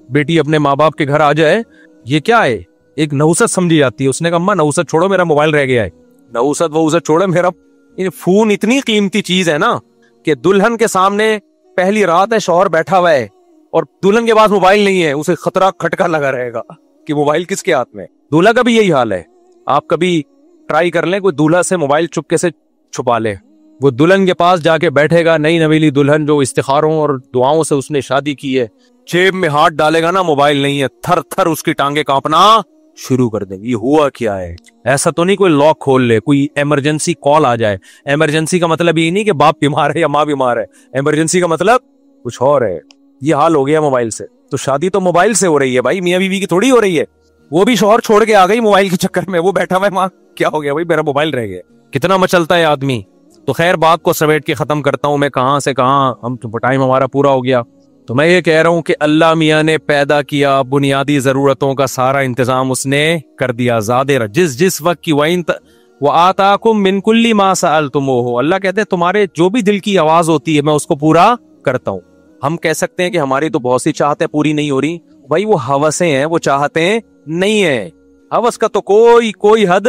Speaker 2: बेटी अपने माँ बाप के घर आ जाए, ये क्या है, एक नहुसत समझी जाती है। उसने कहा अम्मा नहुसत छोड़ो, मेरा मोबाइल रह गया है। नहुसत वो छोड़ो, मेरा फोन इतनी कीमती चीज है ना कि दुल्हन के सामने पहली रात है, शौहर बैठा हुआ है और दुल्हन के पास मोबाइल नहीं है, उसे खतरा खटका लगा रहेगा कि मोबाइल किसके हाथ में। दूल्हा का भी यही हाल है। आप कभी ट्राई कर लें, कोई दूल्हा से मोबाइल चुपके से छुपा ले, वो दुल्हन के पास जाके बैठेगा, नई नवेली दुल्हन जो इस्तिखारों और दुआओं से उसने शादी की है, जेब में हाथ डालेगा ना, मोबाइल नहीं है, थर थर उसकी टांगे कांपना शुरू कर देंगी। ये हुआ क्या है? ऐसा तो नहीं कोई लॉक खोल ले, कोई इमरजेंसी कॉल आ जाए। इमरजेंसी का मतलब ये नहीं कि बाप बीमार है या माँ बीमार है, इमरजेंसी का मतलब कुछ और है। ये हाल हो गया मोबाइल से। तो शादी तो मोबाइल से हो रही है भाई, मियां बीवी की थोड़ी हो रही है। वो भी शौहर छोड़ के आ गई मोबाइल के चक्कर में, वो बैठा हुआ है, माँ क्या हो गया भाई, मेरा मोबाइल रह गया। कितना मचलता है आदमी। तो खैर, बात को समेट के खत्म करता हूं मैं, कहां से कहां, हम तो टाइम हमारा पूरा हो गया। तो मैं ये कह रहा हूं कि अल्लाह मियां ने पैदा किया, बुनियादी जरूरतों का सारा इंतजाम उसने कर दिया। ज़ादिर जिस वक्त की वो आताकुम मिन कुल्ली मा सअलतुमूहु, अल्लाह कहते हैं तुम्हारे जो भी दिल की आवाज होती है मैं उसको पूरा करता हूं। हम कह सकते हैं कि हमारी तो बहुत सी चाहतें पूरी नहीं हो रही, भाई वो हवसें हैं, वो चाहते नहीं है। हवस का तो कोई हद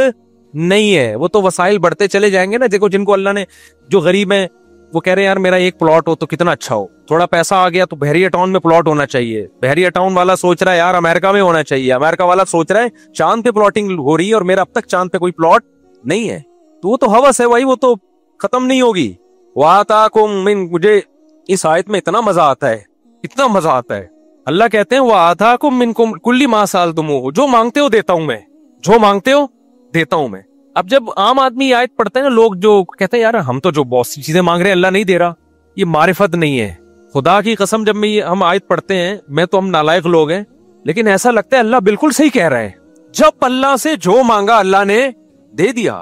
Speaker 2: नहीं है, वो तो वसाइल बढ़ते चले जाएंगे ना। देखो जिनको अल्लाह ने, जो गरीब है वो कह रहे हैं यार मेरा एक प्लॉट हो तो कितना अच्छा हो, थोड़ा पैसा आ गया तो बहरिया टाउन में प्लॉट होना चाहिए। बहरिया टाउन वाला सोच रहा है यार अमेरिका में होना चाहिए, अमेरिका वाला सोच रहा है चांद पे प्लॉटिंग हो रही है और मेरा अब तक चांद पे कोई प्लॉट नहीं है। तो वो तो हवस है भाई, वो तो खत्म नहीं होगी। मुझे इस आयत में इतना मजा आता है, इतना मजा आता है। अल्लाह कहते हैं वाताकुम मिनकुम कुल्ली मा सअलतुमूहु, जो मांगते हो देता हूं मैं, जो मांगते हो देता हूं मैं। अब जब आम आदमी आयत पढ़ते हैं ना, लोग जो कहते हैं यार हम तो जो बहुत सी चीजें मांग रहे हैं अल्लाह नहीं दे रहा, ये मारिफत नहीं है। खुदा की कसम, जब हम आयत पढ़ते हैं, मैं तो हम नालायक लोग हैं, लेकिन ऐसा लगता है अल्लाह बिल्कुल सही कह रहा है। जब अल्लाह से जो मांगा अल्लाह ने दे दिया।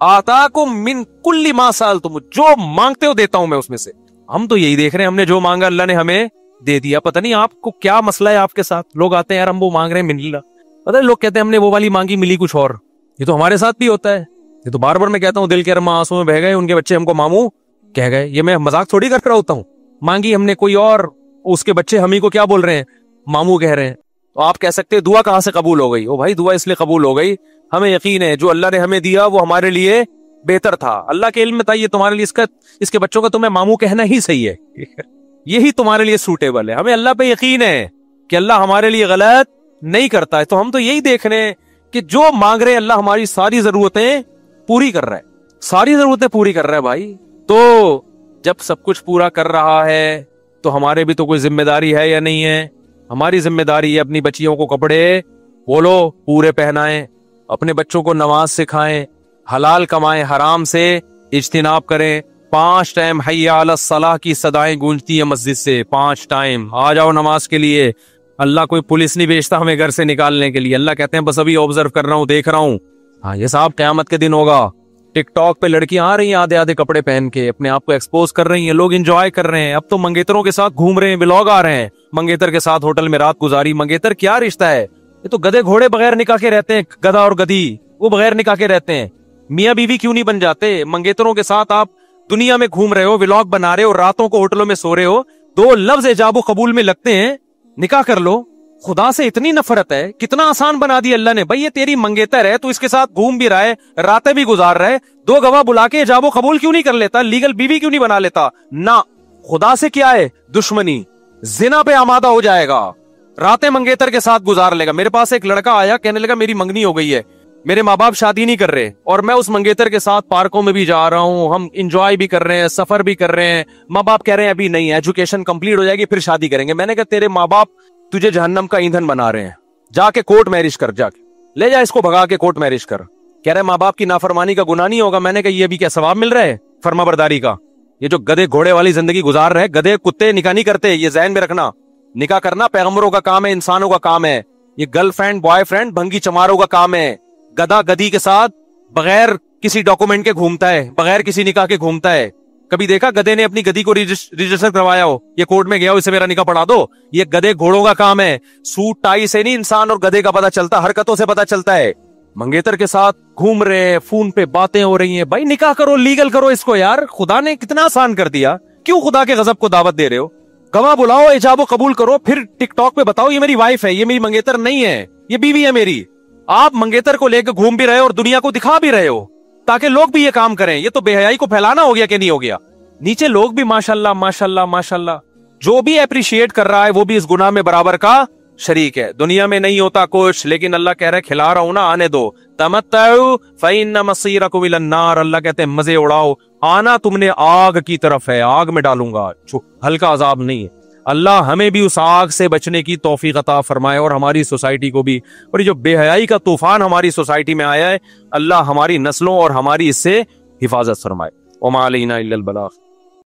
Speaker 2: आताकुम मिन कुल्ली मा सअलतुम, जो मांगते हो देता हूं मैं उसमें से। हम तो यही देख रहे हैं, हमने जो मांगा अल्लाह ने हमें दे दिया। पता नहीं आपको क्या मसला है आपके साथ। लोग आते हैं यार हम वो मांग रहे हैं मिल रहा, पता है लोग कहते हैं हमने वो वाली मांगी मिली कुछ और। ये तो हमारे साथ भी होता है। ये तो बार बार मैं कहता हूँ दिल के अरमा आंसू में बह गए, उनके बच्चे हमको मामू कह गए। ये मैं मजाक थोड़ी कर रहा होता हूँ। मांगी हमने कोई और, उसके बच्चे हम ही को क्या बोल रहे हैं, मामू कह रहे हैं। तो आप कह सकते हैं दुआ कहां से कबूल हो गई? ओ भाई दुआ इसलिए कबूल हो गई, हमें यकीन है जो अल्लाह ने हमें दिया वो हमारे लिए बेहतर था। अल्लाह के इल्म में था ये तुम्हारे लिए, इसके बच्चों का तुम्हें मामू कहना ही सही है, यही तुम्हारे लिए सूटेबल है। हमें अल्लाह पे यकीन है कि अल्लाह हमारे लिए गलत नहीं करता है। तो हम तो यही देख रहे हैं कि जो मांग रहे हैं अल्लाह हमारी सारी जरूरतें पूरी कर रहा है, सारी जरूरतें पूरी कर रहा है भाई। तो जब सब कुछ पूरा कर रहा है तो हमारे भी तो कोई जिम्मेदारी है या नहीं है? हमारी जिम्मेदारी है अपनी बच्चियों को कपड़े बोलो पूरे पहनाएं, अपने बच्चों को नमाज सिखाएं, हलाल कमाएं, हराम से इज्तिनाब करें। 5 टाइम हय्या अला सलाह की सदाएं गूंजती है मस्जिद से, 5 टाइम आ जाओ नमाज के लिए। अल्लाह कोई पुलिस नहीं भेजता हमें घर से निकालने के लिए। अल्लाह कहते हैं बस अभी ऑब्जर्व कर रहा हूं, देख रहा हूं। हाँ ये साहब क़यामत के दिन होगा। टिकटॉक पे लड़कियां आ रही हैं आधे आधे कपड़े पहन के, अपने आप को एक्सपोज कर रही हैं, लोग एंजॉय कर रहे हैं। अब तो मंगेतरों के साथ घूम रहे हैं, व्लॉग आ रहे हैं, मंगेतर के साथ होटल में रात गुजारी। मंगेतर क्या रिश्ता है? ये तो गधे घोड़े बगैर निकाह के रहते हैं, गधा और गधी वो बगैर निकाह के रहते हैं। मियाँ बीवी क्यों नहीं बन जाते? मंगेतरों के साथ आप दुनिया में घूम रहे हो, व्लॉग बना रहे हो, रातों को होटलों में सो रहे हो, 2 लफ्ज इजाबो कबूल में लगते हैं, निकाह कर लो। खुदा से इतनी नफरत है, कितना आसान बना दिया अल्लाह ने। भाई ये तेरी मंगेतर है, तू इसके साथ घूम भी रहा है, रातें भी गुजार रहा है, 2 गवाह बुला के इजाबो कबूल क्यों नहीं कर लेता? लीगल बीवी क्यों नहीं बना लेता? ना, खुदा से क्या है दुश्मनी, जिना पे आमादा हो जाएगा, रातें मंगेतर के साथ गुजार लेगा। मेरे पास एक लड़का आया, कहने लगा मेरी मंगनी हो गई है, मेरे माँ बाप शादी नहीं कर रहे और मैं उस मंगेतर के साथ पार्कों में भी जा रहा हूँ, हम इंजॉय भी कर रहे हैं, सफर भी कर रहे हैं। माँ बाप कह रहे हैं अभी नहीं, एजुकेशन कंप्लीट हो जाएगी फिर शादी करेंगे। मैंने कहा तेरे माँ बाप तुझे जहन्नम का ईंधन बना रहे हैं, जाके कोर्ट मैरिज कर, जाके ले जा इसको भगा के कोर्ट मैरिज कर। कह रहे माँ बाप की नाफरमानी का गुनाह नहीं होगा। मैंने कहा ये भी क्या सवाब मिल रहा है फर्माबरदारी का? ये जो गधे घोड़े वाली जिंदगी गुजार रहे, गधे कुत्ते निकाह नहीं करते, ये ज़हन में रखना। निकाह करना पैगंबरों का काम है, इंसानों का काम है। ये गर्लफ्रेंड बॉयफ्रेंड भंगी चमारों का काम है। गधा गधी के साथ बगैर किसी डॉक्यूमेंट के घूमता है, बगैर किसी निकाह के घूमता है। कभी देखा गधे ने अपनी गधी को रजिस्टर करवाया हो, ये कोर्ट में गया हो इसे मेरा निकाह पढ़ा दो? ये गधे घोड़ों का काम है। सूट टाई से नहीं इंसान और गधे का पता चलता, हरकतों से पता चलता है। मंगेतर के साथ घूम रहे हैं, फोन पे बातें हो रही हैं। भाई निकाह करो, लीगल करो इसको यार। खुदा ने कितना आसान कर दिया, क्यों खुदा के गजब को दावत दे रहे हो? गवाह बुलाओ, इजाबो कबूल करो, फिर टिकटॉक पे बताओ ये मेरी वाइफ है, ये मेरी मंगेतर नहीं है, ये बीवी है मेरी। आप मंगेतर को लेकर घूम भी रहे हो और दुनिया को दिखा भी रहे हो ताकि लोग भी ये काम करें। ये तो बेहयाई को फैलाना हो गया कि नहीं हो गया? नीचे लोग भी माशाल्लाह माशाल्लाह माशाल्लाह, जो भी अप्रिशिएट कर रहा है वो भी इस गुनाह में बराबर का शरीक है। दुनिया में नहीं होता कुछ, लेकिन अल्लाह कह रहा है खिला रहा हूं ना, आने दो। तमत्तउ फइन्ना मसीरकुम इलन नार, अल्लाह कहते हैं मजे उड़ाओ, आना तुमने आग की तरफ है, आग में डालूंगा, हल्का अजाब नहीं है। अल्लाह हमें भी उस आग से बचने की तौफीक अता फरमाए और हमारी सोसाइटी को भी। और ये जो बेहयाई का तूफान हमारी सोसाइटी में आया है, अल्लाह हमारी नस्लों और हमारी इससे हिफाजत फरमाए। वमा अलैना इल्लल बलाग।